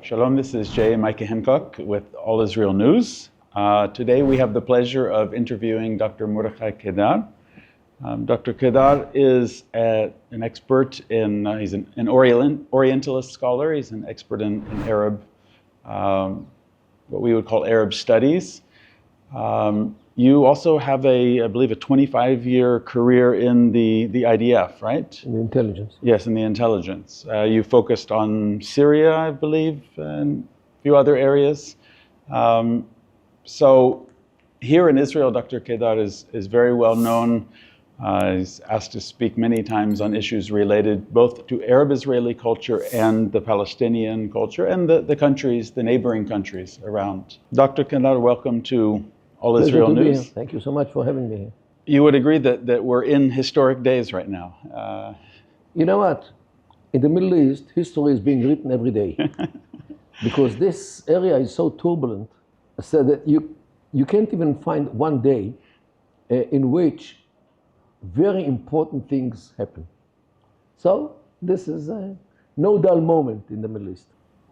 Shalom, this is Jay Micah Hancock with All Israel News. Today we have the pleasure of interviewing Dr. Mordechai Kedar. Dr. Kedar is an expert he's an Orientalist scholar. He's an expert in Arab, what we would call Arab studies. You also have I believe, a 25-year career in the IDF, right? In the intelligence. Yes, in the intelligence. You focused on Syria, I believe, and a few other areas. So here in Israel, Dr. Kedar is very well known. He's asked to speak many times on issues related both to Arab-Israeli culture and the Palestinian culture and the neighboring countries around. Dr. Kedar, welcome to All Israel News. Thank you so much for having me here. You would agree that we're in historic days right now. You know what? In the Middle East, history is being written every day. Because this area is so turbulent, so that you can't even find one day in which very important things happen. So this is no dull moment in the Middle East.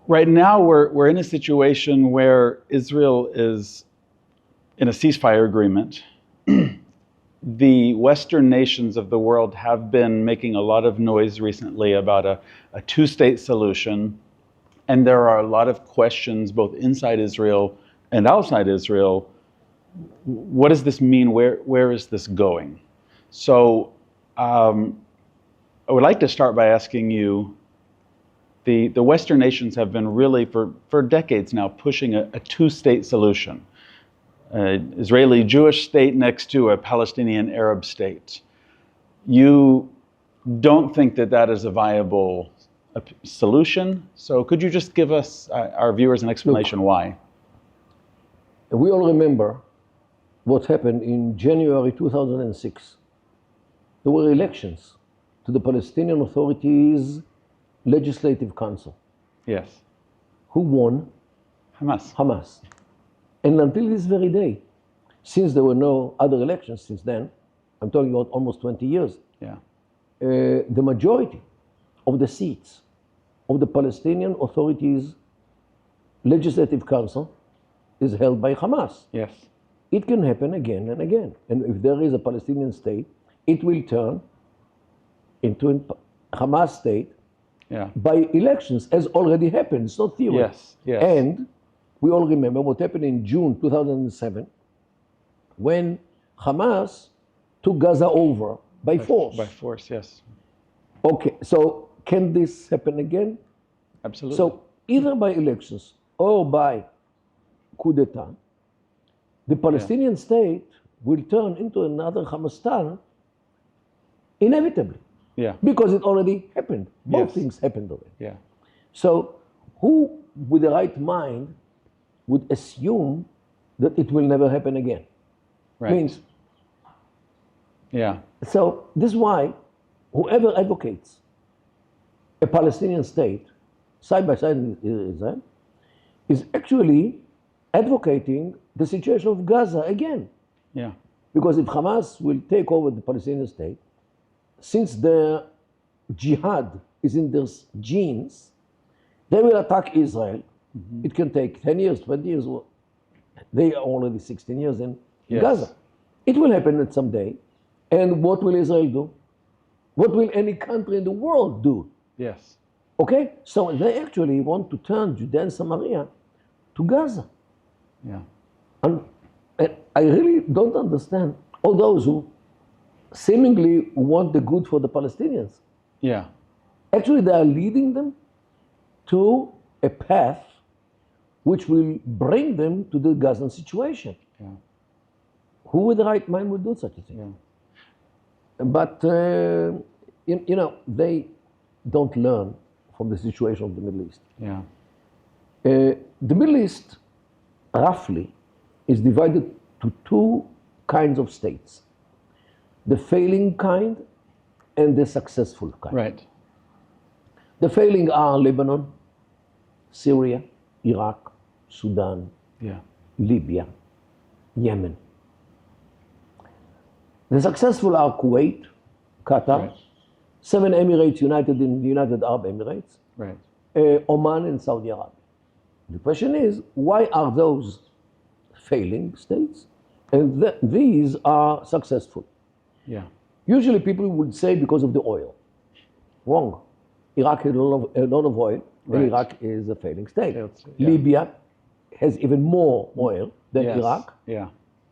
Right now, we're in a situation where Israel is in a ceasefire agreement. The Western nations of the world have been making a lot of noise recently about a two-state solution. And there are a lot of questions both inside Israel and outside Israel. What does this mean? Where is this going? So I would like to start by asking you, the Western nations have been really for decades now pushing a two-state solution. Israeli Jewish state next to a Palestinian Arab state. You don't think that is a viable solution? So could you just give us, our viewers, an explanation why? We all remember what happened in January 2006. There were elections to the Palestinian Authority's Legislative Council. Yes. Who won? Hamas. Hamas. And until this very day, since there were no other elections since then, I'm talking about almost 20 years, yeah. The majority of the seats of the Palestinian Authority's Legislative Council is held by Hamas. Yes. It can happen again and again. And if there is a Palestinian state, it will turn into a Hamas state by elections, as already happened. It's not theory. Yes, yes. And we all remember what happened in June 2007 when Hamas took Gaza over by force. By force, yes. Okay, so can this happen again? Absolutely. So either by elections or by coup d'etat, the Palestinian state will turn into another Hamastan inevitably. Yeah. Because it already happened. Both Yes. things happened already. Yeah. So who with the right mind would assume that it will never happen again? Right. Means, yeah. so this is why whoever advocates a Palestinian state side by side with Israel is actually advocating the situation of Gaza again. Yeah. Because if Hamas will take over the Palestinian state, since the jihad is in their genes, they will attack Israel. Mm-hmm. It can take 10 years, 20 years. They are already 16 years in Gaza. It will happen at some day. And what will Israel do? What will any country in the world do? Yes. Okay? So they actually want to turn Judea and Samaria to Gaza. Yeah. And I really don't understand all those who seemingly want the good for the Palestinians. Yeah. Actually, they are leading them to a path which will bring them to the Gazan situation. Yeah. Who with the right mind would do such a thing? Yeah. But, you know, they don't learn from the situation of the Middle East. Yeah. The Middle East, roughly, is divided to two kinds of states. The failing kind and the successful kind. Right. The failing are Lebanon, Syria, Iraq, Sudan, Libya, Yemen. The successful are Kuwait, Qatar, 7 Emirates united in the United Arab Emirates, Right. Oman and Saudi Arabia. The question is, why are those failing states and these are successful? Yeah. Usually people would say because of the oil. Wrong. Iraq has a lot of oil, Right. and Iraq is a failing state. Yeah. Libya has even more oil than Yes. Iraq, Yeah.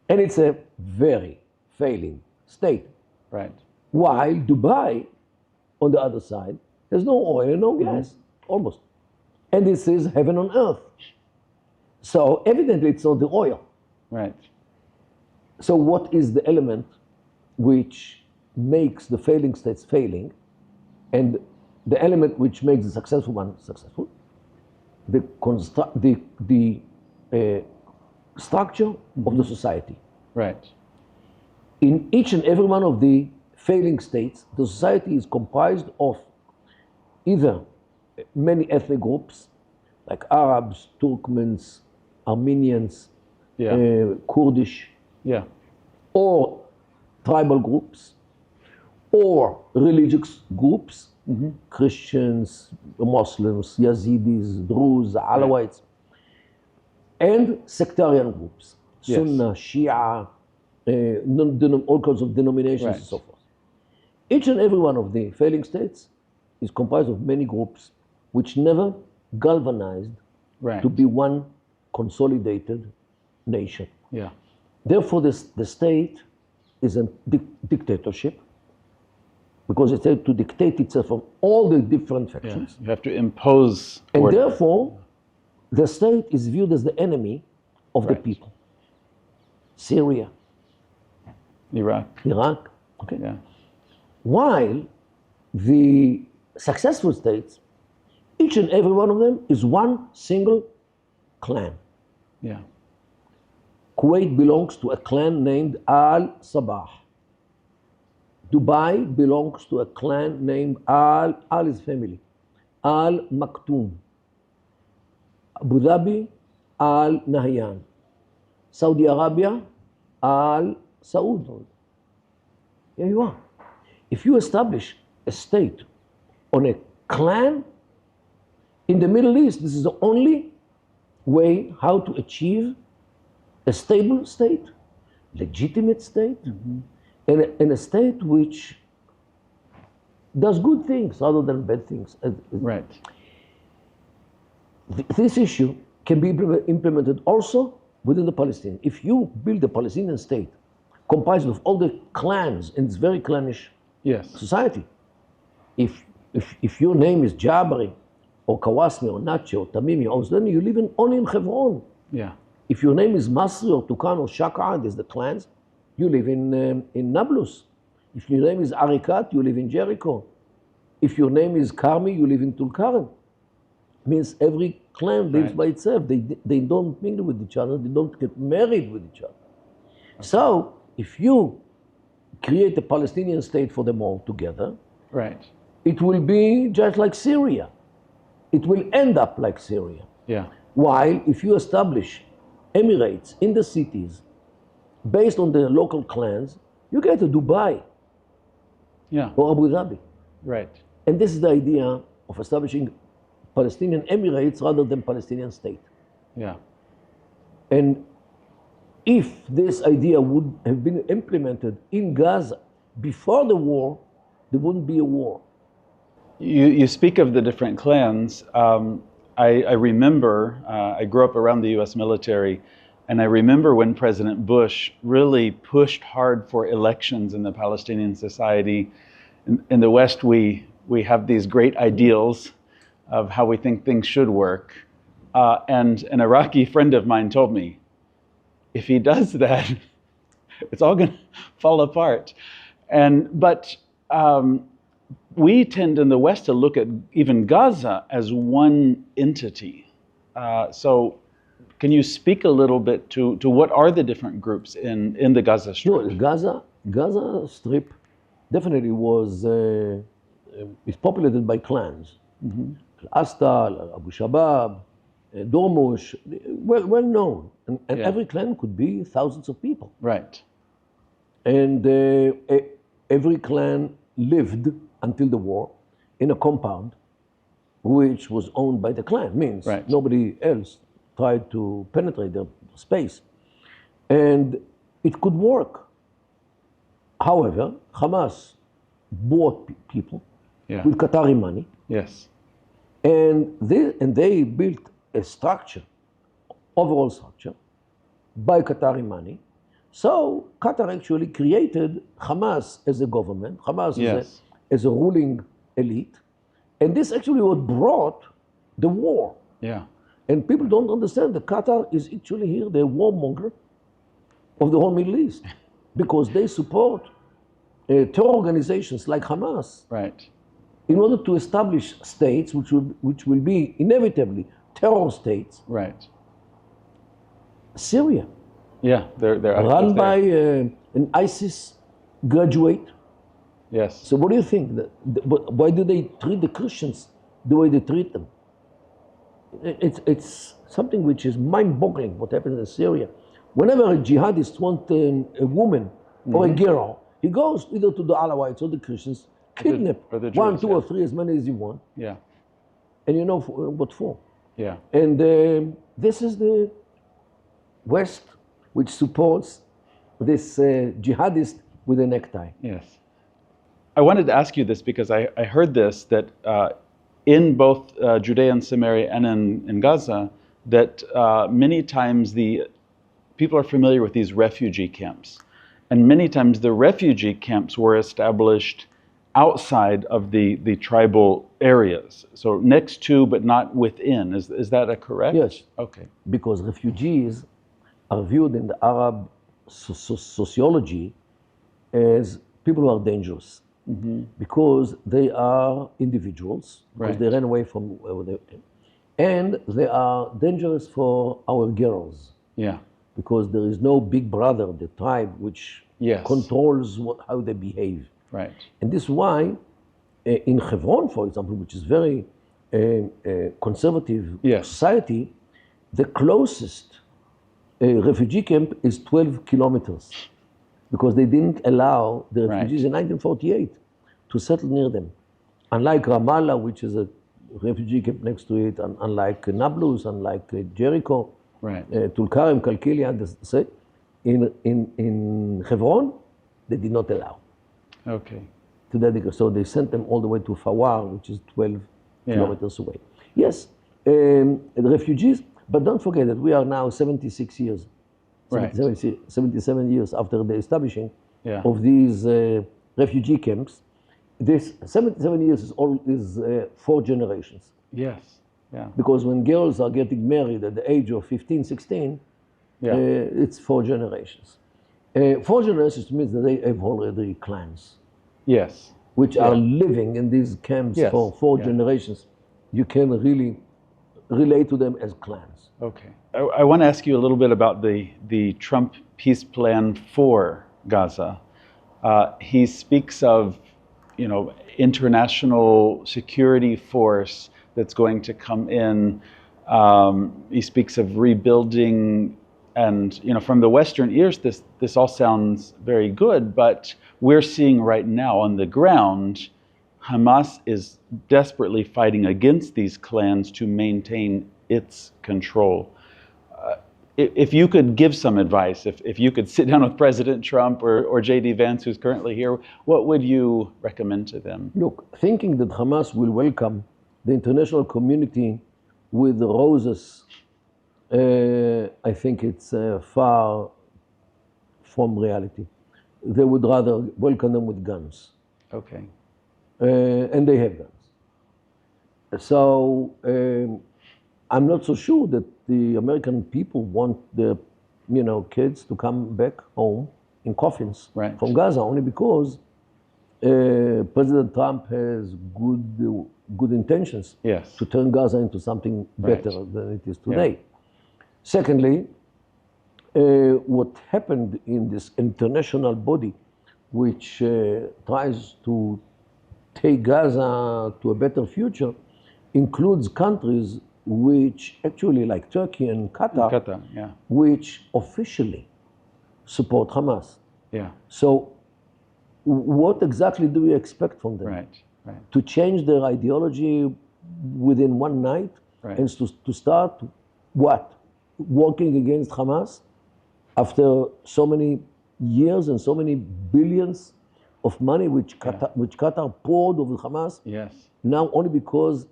and it's a very failing state. Right. While Dubai, on the other side, has no oil, no gas, almost. And this is heaven on earth. So evidently it's not the oil. Right. So what is the element which makes the failing states failing, and the element which makes the successful one successful? The structure of the society. Right. In each and every one of the failing states, the society is comprised of either many ethnic groups, like Arabs, Turkmens, Armenians, Yeah. Kurdish, Yeah. or tribal groups, or religious groups, Christians, Muslims, Yazidis, Druze, Alawites, and sectarian groups, Yes. Sunnah, Shia, all kinds of denominations and Right. so forth. Each and every one of the failing states is comprised of many groups which never galvanized Right. to be one consolidated nation. Yeah. Therefore, the state is a dictatorship because it's able to dictate itself from all the different Yeah. factions. You have to impose And order. therefore, the state is viewed as the enemy of the Right. people. Syria, Iraq. Iraq, okay? Yeah. While the successful states, each and every one of them is one single clan. Yeah. Kuwait belongs to a clan named Al Sabah. Dubai belongs to a clan named Al's family, Al Maktoum. Abu Dhabi, Al Nahyan. Saudi Arabia, Al Saud. Here you are. If you establish a state on a clan in the Middle East, this is the only way how to achieve a stable state, legitimate state, and a state which does good things rather than bad things. Right. This issue can be implemented also within the Palestinian. If you build a Palestinian state comprised of all the clans in this very clannish Yes. society, if your name is Jabari or Kawasmi or Nachi or Tamimi or Zlani, you live only in Hebron. Yeah. If your name is Masri or Tukan or Shaka, there's the clans, you live in Nablus. If your name is Arikat, you live in Jericho. If your name is Karmi, you live in Tulkarem. Means every clan lives Right. by itself. They don't mingle with each other. They don't get married with each other. So if you create a Palestinian state for them all together, Right. it will be just like Syria. It will end up like Syria. Yeah. While if you establish emirates in the cities based on the local clans, you get a Dubai Yeah. or Abu Dhabi. Right. And this is the idea of establishing Palestinian Emirates rather than Palestinian state. Yeah. And if this idea would have been implemented in Gaza before the war, there wouldn't be a war. You speak of the different clans. I remember, I grew up around the US military, and I remember when President Bush really pushed hard for elections in the Palestinian society. In the West, we have these great ideals of how we think things should work. And an Iraqi friend of mine told me, if he does that, it's all going to fall apart. But we tend in the West to look at even Gaza as one entity. So can you speak a little bit to what are the different groups in the Gaza Strip? Sure, Gaza Strip definitely is populated by clans. Astal, Abu Shabab, Dormush, well known. And Yeah. every clan could be thousands of people. Right. And every clan lived until the war in a compound which was owned by the clan. Means Right. nobody else tried to penetrate their space. And it could work. However, Hamas bought people Yeah. with Qatari money, Yes. and they built a structure, overall structure, by Qatari money. So Qatar actually created Hamas as a government, Hamas Yes. as a ruling elite, and this actually what brought the war. Yeah. And people don't understand that Qatar is actually here the warmonger of the whole Middle East, because they support terror organizations like Hamas Right. in order to establish states which will be inevitably terror states. Right. Syria, Yeah. They're run active by there. an ISIS graduate. Yes. So what do you think? Why do they treat the Christians the way they treat them? It's something which is mind-boggling what happens in Syria. Whenever a jihadist wants a woman or a girl, he goes either to the Alawites or the Christians, kidnap or the Jews, one, two, yeah. or three, as many as you want, Yeah. and you know what for. Yeah. And this is the West which supports this jihadist with a necktie. Yes. I wanted to ask you this because I heard this, that in both Judea and Samaria and in Gaza, that many times the people are familiar with these refugee camps. And many times the refugee camps were established outside of the tribal areas. So next to, but not within. Is that a correct? Yes. Okay. Because refugees are viewed in the Arab sociology as people who are dangerous. Because they are individuals, because Right. they ran away from where they came. And they are dangerous for our girls, Yeah. because there is no big brother, the tribe, which Yes. controls how they behave. Right. And this is why in Hebron, for example, which is very conservative Yes. society, the closest refugee camp is 12 kilometers, because they didn't allow the refugees in 1948 to settle near them. Unlike Ramallah, which is a refugee camp next to it, and unlike Nablus, unlike Jericho, Right. Tulkarem, Kalkilia, in Hebron, they did not allow. Okay. To that degree. So they sent them all the way to Fawar, which is 12 kilometers away. Yes, the refugees, but don't forget that we are now 76 years, Right. 77 years after the establishing Yeah. of these refugee camps. This 77 years is 4 generations. Yes. Yeah. Because when girls are getting married at the age of 15, 16, Yeah. it's 4 generations. 4 generations means that they have already clans, Yes. which are living in these camps Yes. for 4 Yeah. generations. You can really relate to them as clans. Okay. I want to ask you a little bit about the Trump peace plan for Gaza. He speaks of, international security force that's going to come in. He speaks of rebuilding, and from the Western ears, this all sounds very good. But we're seeing right now on the ground, Hamas is desperately fighting against these clans to maintain its control. If you could give some advice, if you could sit down with President Trump or J.D. Vance, who's currently here, what would you recommend to them? Look, thinking that Hamas will welcome the international community with roses, I think it's far from reality. They would rather welcome them with guns. Okay. And they have guns. So I'm not so sure that the American people want their, kids to come back home in coffins Right. from Gaza, only because President Trump has good intentions Yes. to turn Gaza into something better Right. than it is today. Secondly, what happened in this international body, which tries to take Gaza to a better future, includes countries which actually, like Turkey and Qatar, Qatar, yeah. which officially support Hamas. Yeah. So what exactly do we expect from them? Right. Right. To change their ideology within one night? Right. And to start what? working against Hamas after so many years and so many billions of money which Qatar poured over Hamas. Yes. Now only because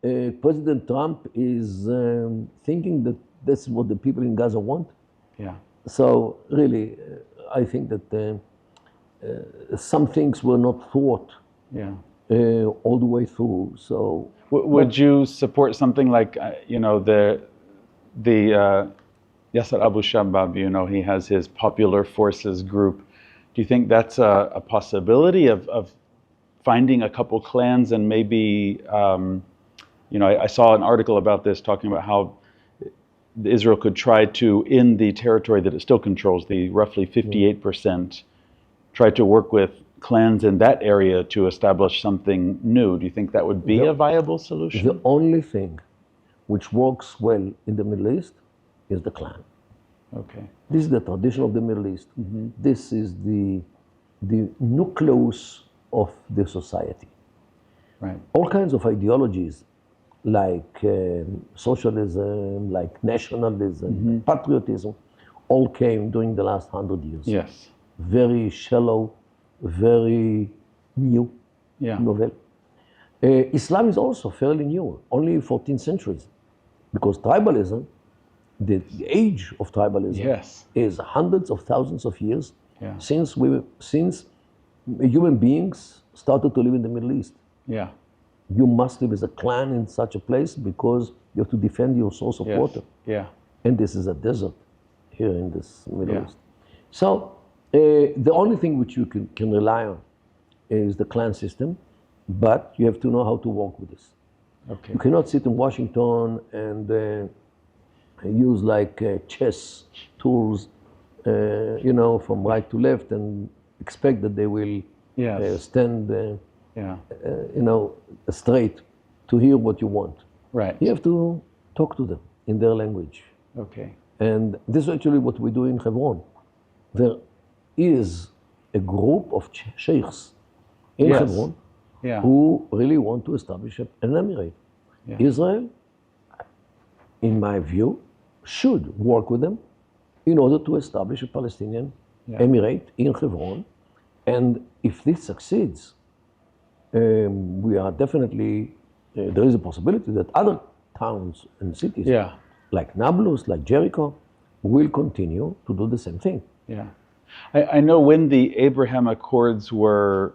President Trump is thinking that that's what the people in Gaza want. Yeah. So really, I think that some things were not thought Yeah. all the way through. So Would you support something like, the Yasser Abu Shabab, he has his Popular Forces group. Do you think that's a possibility of finding a couple clans and maybe, I saw an article about this talking about how Israel could try to, in the territory that it still controls, the roughly 58%, try to work with clans in that area to establish something new. Do you think that would be a viable solution? The only thing which works well in the Middle East is the clan. Okay. This is the tradition of the Middle East. This is the nucleus of the society. Right. All kinds of ideologies like socialism, like nationalism, patriotism, all came during the last 100 years. Yes. Very shallow, very new, novel. Islam is also fairly new, only 14th centuries, because tribalism, the age of tribalism is hundreds of thousands of years since human beings started to live in the Middle East. Yeah. You must live as a clan in such a place because you have to defend your source of water. Yeah. And this is a desert here in this Middle East. So the only thing which you can rely on is the clan system, but you have to know how to work with this. Okay. You cannot sit in Washington and use like chess tools, from right to left and expect that they will stand, straight to hear what you want. Right. You have to talk to them in their language. Okay. And this is actually what we do in Hebron. There is a group of sheikhs in Hebron who really want to establish an emirate. Yeah. Israel, in my view, should work with them in order to establish a Palestinian emirate in Hebron. And if this succeeds, we are definitely, there is a possibility that other towns and cities, like Nablus, like Jericho, will continue to do the same thing. Yeah. I know when the Abraham Accords were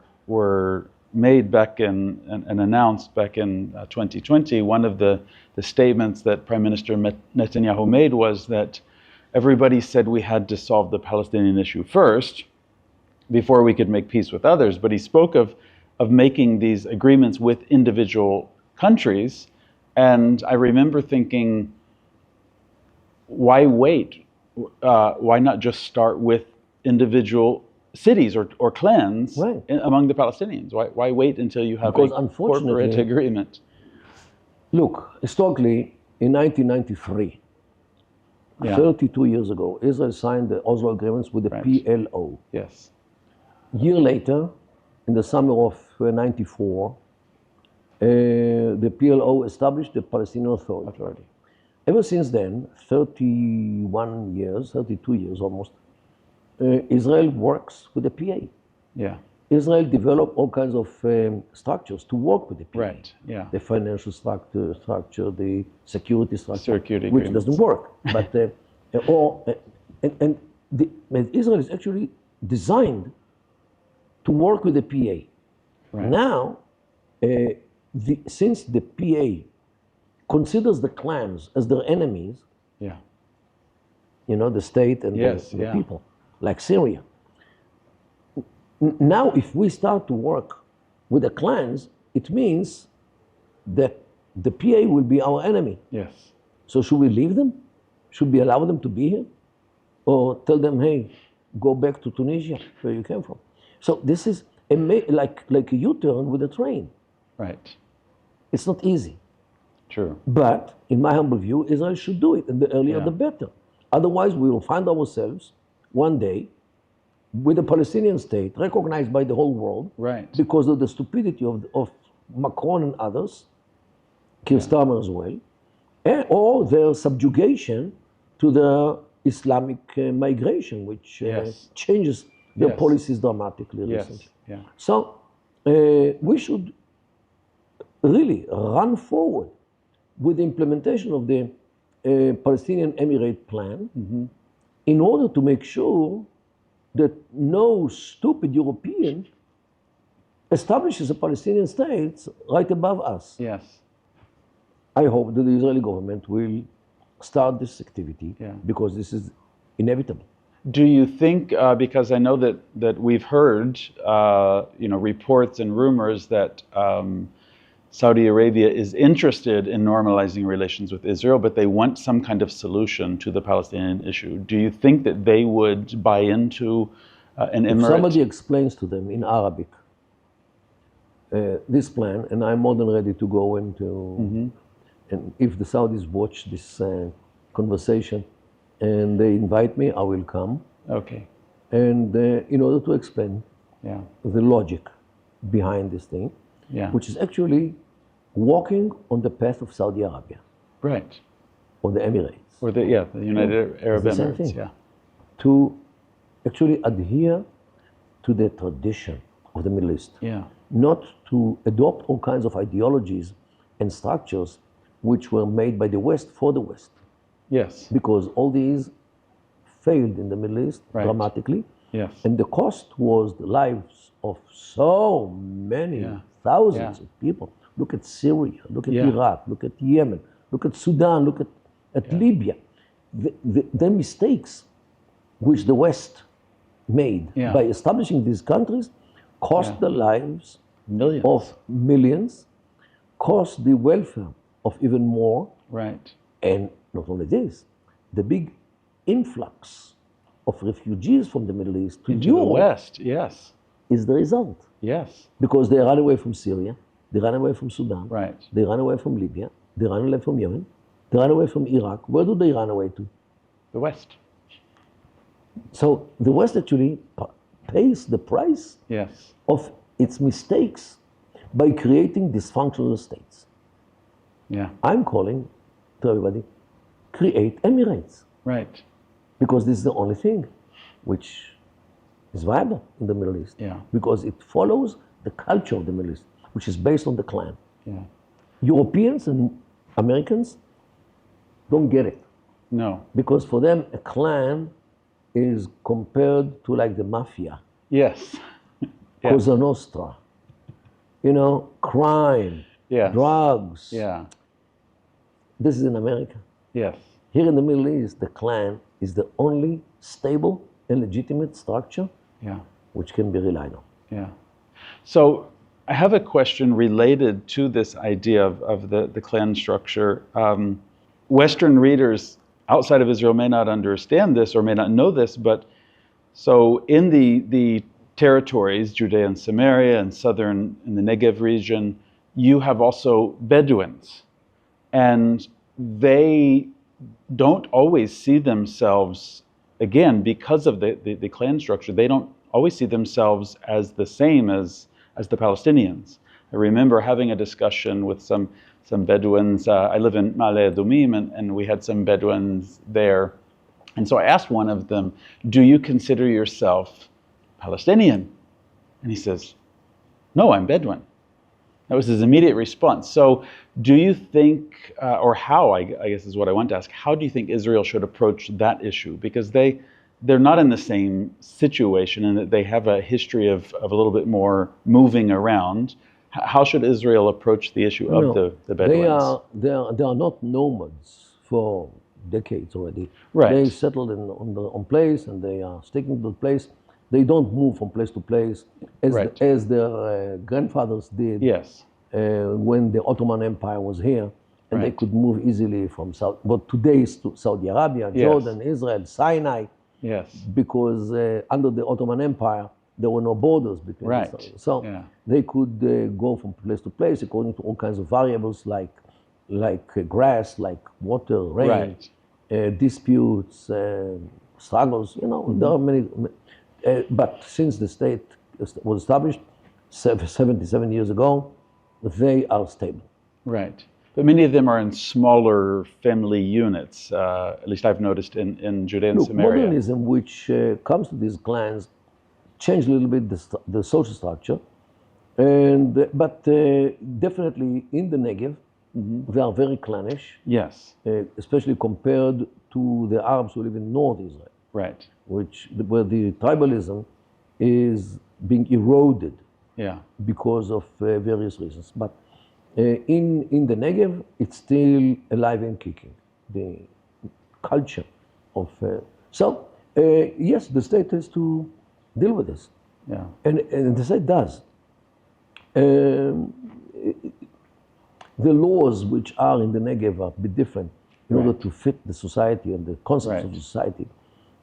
made back in and announced back in 2020, one of the statements that Prime Minister Netanyahu made was that everybody said we had to solve the Palestinian issue first before we could make peace with others. But he spoke of making these agreements with individual countries. And I remember thinking, why wait? Why not just start with individual cities or clans among the Palestinians? Why wait until you have a corporate agreement? Look, historically, in 1993, 32 years ago, Israel signed the Oslo agreements with the PLO. Yes. A year later, in the summer of 94, the PLO established the Palestinian Authority. Ever since then, 31 years, 32 years almost, Israel works with the PA. Yeah. Israel developed all kinds of structures to work with the PA. Right. Yeah. The financial structure, the security structure, which agreements. doesn't work. But Israel is actually designed to work with the PA. Right. Now, since the PA considers the clans as their enemies, the state and the people, like Syria. Now, if we start to work with the clans, it means that the PA will be our enemy. Yes. So should we leave them? Should we allow them to be here? Or tell them, hey, go back to Tunisia, where you came from? So this is like a U-turn with a train. Right. It's not easy. True. But in my humble view, Israel should do it, and the earlier the better. Otherwise, we will find ourselves one day with a Palestinian state recognized by the whole world because of the stupidity of Macron and others, Keir Starmer as well, or their subjugation to the Islamic migration, which Yes. changes their Yes. policies dramatically Yes. recently. Yeah. So we should really run forward with the implementation of the Palestinian Emirate plan in order to make sure that no stupid European establishes a Palestinian state right above us. Yes. I hope that the Israeli government will start this activity because this is inevitable. Do you think, because I know that we've heard, reports and rumors that Saudi Arabia is interested in normalizing relations with Israel, but they want some kind of solution to the Palestinian issue. Do you think that they would buy into an emirate? If somebody explains to them in Arabic this plan, and I'm more than ready to go into, and if the Saudis watch this conversation and they invite me, I will come. Okay. And in order to explain the logic behind this thing, which is actually walking on the path of Saudi Arabia. Right. Or the Emirates. Or the United Arab It's the same Emirates. thing. Yeah. To actually adhere to the tradition of the Middle East. Yeah. Not to adopt all kinds of ideologies and structures which were made by the West for the West. Yes. Because all these failed in the Middle East dramatically. Yes. And the cost was the lives of so many thousands of people. Look at Syria, look at Iraq, look at Yemen, look at Sudan, look at Libya. The mistakes which the West made by establishing these countries cost the lives of millions, cost the welfare of even more. Right. And not only this, the big influx of refugees from the Middle East to Into Europe the West, yes. is the result. Yes. Because they ran away from Syria, they ran away from Sudan, Right. they ran away from Libya, they ran away from Yemen, they ran away from Iraq. Where do they run away to? The West. So the West actually pays the price of its mistakes by creating dysfunctional states. Yeah. I'm calling to everybody, create emirates. Right. Because this is the only thing which is viable in the Middle East. Yeah. Because it follows the culture of the Middle East, which is based on the clan. Yeah. Europeans and Americans don't get it. No. Because for them, a clan is compared to like the mafia. Yes. Cosa Nostra. You know, crime, drugs. Yeah. This is in America. Yes. Here in the Middle East, the clan is the only stable and legitimate structure which can be relied on. Yeah. So I have a question related to this idea of the clan structure. Western readers outside of Israel may not understand this or may not know this, but so in the territories, Judea and Samaria and in the Negev region, you have also Bedouins. And they don't always see themselves, again, because of the clan structure, they don't always see themselves as the same as the Palestinians. I remember having a discussion with some Bedouins. I live in Ma'ale Adumim, and we had some Bedouins there. And so I asked one of them, do you consider yourself Palestinian? And he says, no, I'm Bedouin. That was his immediate response. So do you think, or how, I guess is what I want to ask, how do you think Israel should approach that issue? Because they're not in the same situation in that they have a history of a little bit more moving around. How should Israel approach the issue of the Bedouins? They are not nomads for decades already. Right. They settled on place and they are sticking to the place. They don't move from place to place as their grandfathers did when the Ottoman Empire was here, and they could move easily from South. But today it's to Saudi Arabia, Jordan, Israel, Sinai. Yes. Because under the Ottoman Empire, there were no borders between the so they could go from place to place according to all kinds of variables like grass, like water, rain, disputes, struggles. You know, there are many. But since the state was established 77 years ago, they are stable. Right. But many of them are in smaller family units, at least I've noticed in Judea and Look, Samaria. modernism, which comes to these clans, changed a little bit the social structure, but definitely in the Negev, they are very clannish, Yes, especially compared to the Arabs who live in North Israel, right. where the tribalism is being eroded Yeah, because of various reasons. But in the Negev, it's still alive and kicking. The culture of yes, the state has to deal with this, yeah, and the state does. The laws which are in the Negev are a bit different in order to fit the society and the concepts of the society.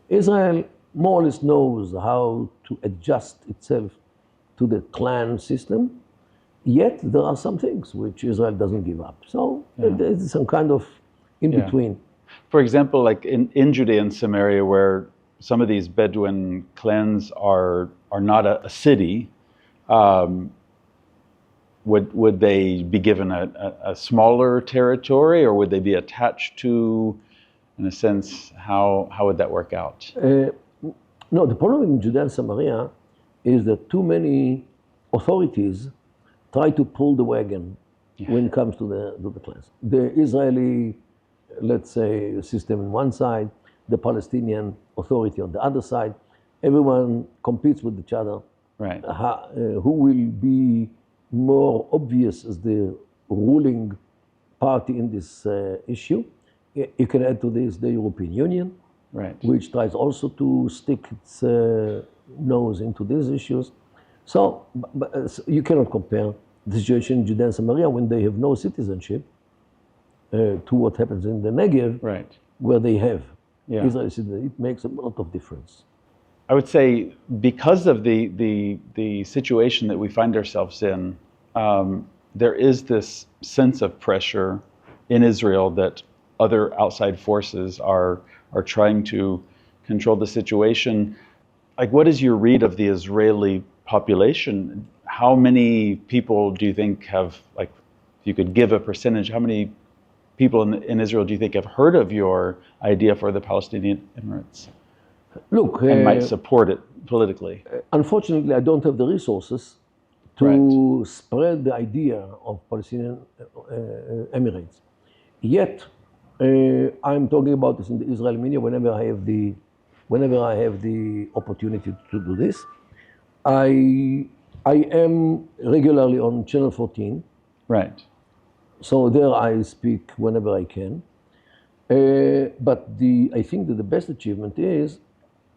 Israel more or less knows how to adjust itself to the clan system, yet there are some things which Israel doesn't give up. So there's some kind of in-between. For example, like in Judea and Samaria, where some of these Bedouin clans are not a city, would they be given a smaller territory, or would they be attached to, in a sense, how would that work out? No, the problem in Judea and Samaria is that too many authorities try to pull the wagon when it comes to the clans. The Israeli, let's say, system on one side, the Palestinian authority on the other side, everyone competes with each other. Right. Who will be more obvious as the ruling party in this issue? You can add to this the European Union, Right. which tries also to stick its nose into these issues. So you cannot compare the situation in Judea and Samaria when they have no citizenship to what happens in the Negev, Right. where they have Yeah. Israeli citizenship. It makes a lot of difference. I would say because of the situation that we find ourselves in, there is this sense of pressure in Israel that other outside forces are trying to control the situation. Like, what is your read of the Israeli population? How many people do you think have, like, if you could give a percentage, how many people in Israel do you think have heard of your idea for the Palestinian Emirates? Look, And might support it politically? unfortunately, I don't have the resources to spread the idea of Palestinian Emirates. Yet, I'm talking about this in the Israeli media whenever I have the opportunity to do this. I am regularly on Channel 14. Right. So there I speak whenever I can. But I think that the best achievement is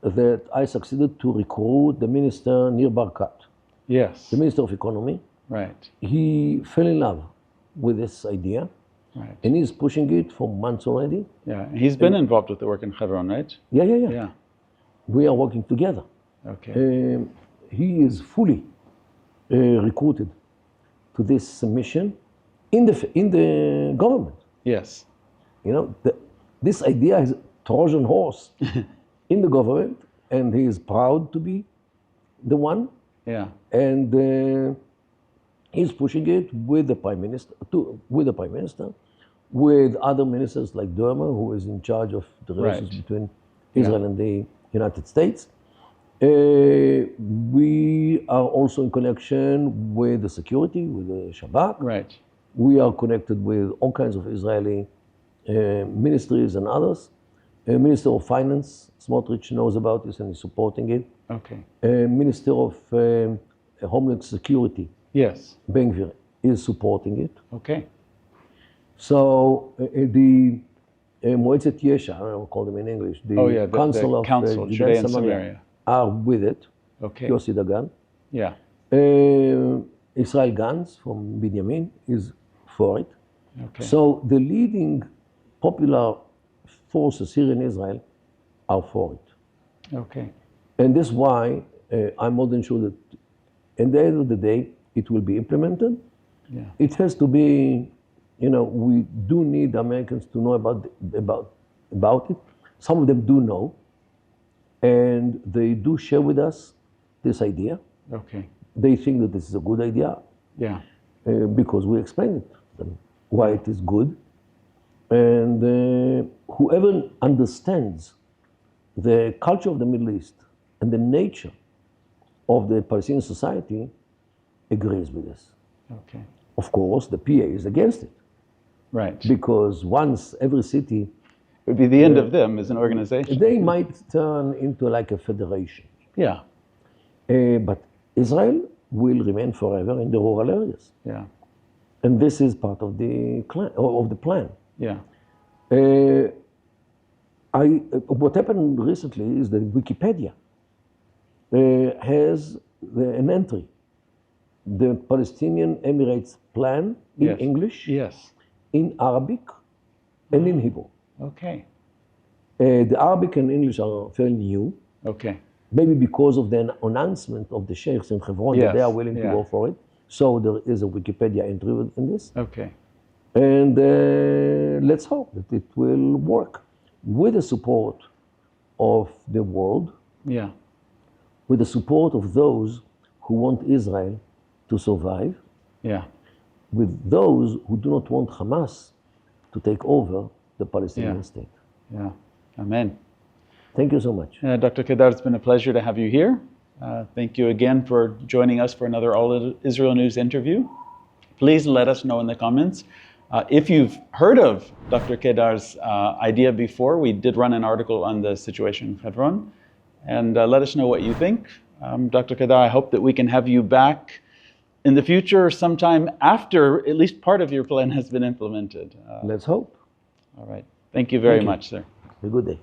that I succeeded to recruit the minister Nir Barkat, Yes. the Minister of Economy. Right. He fell in love with this idea, Right. and he's pushing it for months already. Yeah. He's been involved with the work in Hebron, right? Yeah. Yeah. We are working together. Okay. He is fully recruited to this mission in the government. Yes. You know, this idea is Trojan horse in the government, and he is proud to be the one. Yeah. And he's pushing it with the prime minister, with other ministers like Dermer, who is in charge of the relations between Israel and the United States. We are also in connection with the security, with the Shabak. Right. We are connected with all kinds of Israeli ministries and others. Minister of Finance, Smotrich, knows about this and is supporting it. Okay. Minister of Homeland Security, Yes. Ben-Gvir, is supporting it. Okay. So the Moetzet Yesha, I don't know, call them in English, the Council of Judea and Samaria, are with it. Okay. Yossi Dagan. Yeah. Israel Gantz from Binyamin is for it. Okay. So the leading popular forces here in Israel are for it. Okay. And that's why I'm more than sure that at the end of the day, it will be implemented. Yeah. It has to be, we do need Americans to know about it. Some of them do know, and they do share with us this idea. Okay. They think that this is a good idea Yeah. because we explain it to them. why it is good. And whoever understands the culture of the Middle East and the nature of the Palestinian society agrees with this. Okay. Of course, the PA is against it, Right. because once every city, It would be the end of them as an organization. they might turn into like a federation. Yeah. But Israel will remain forever in the rural areas. Yeah. And this is part of the plan. Yeah. What happened recently is that Wikipedia has an entry, the Palestinian Emirates plan in Yes. English, Yes. in Arabic, and in Hebrew. Okay. The Arabic and English are fairly new, Okay. maybe because of the announcement of the sheikhs in Hebron that they Yes, are willing to yeah. go for it. So there is a Wikipedia entry in this. Okay. And let's hope that it will work with the support of the world, Yeah. with the support of those who want Israel to survive, Yeah. with those who do not want Hamas to take over the Palestinian Yeah. state. Yeah. Amen. Thank you so much. Dr. Kedar, it's been a pleasure to have you here. Thank you again for joining us for another All Israel News interview. Please let us know in the comments. If you've heard of Dr. Kedar's idea before, we did run an article on the situation in Hebron. And let us know what you think. Dr. Kedar, I hope that we can have you back in the future sometime after at least part of your plan has been implemented. Let's hope. All right. Thank you very Thank you. much, sir. Have a good day.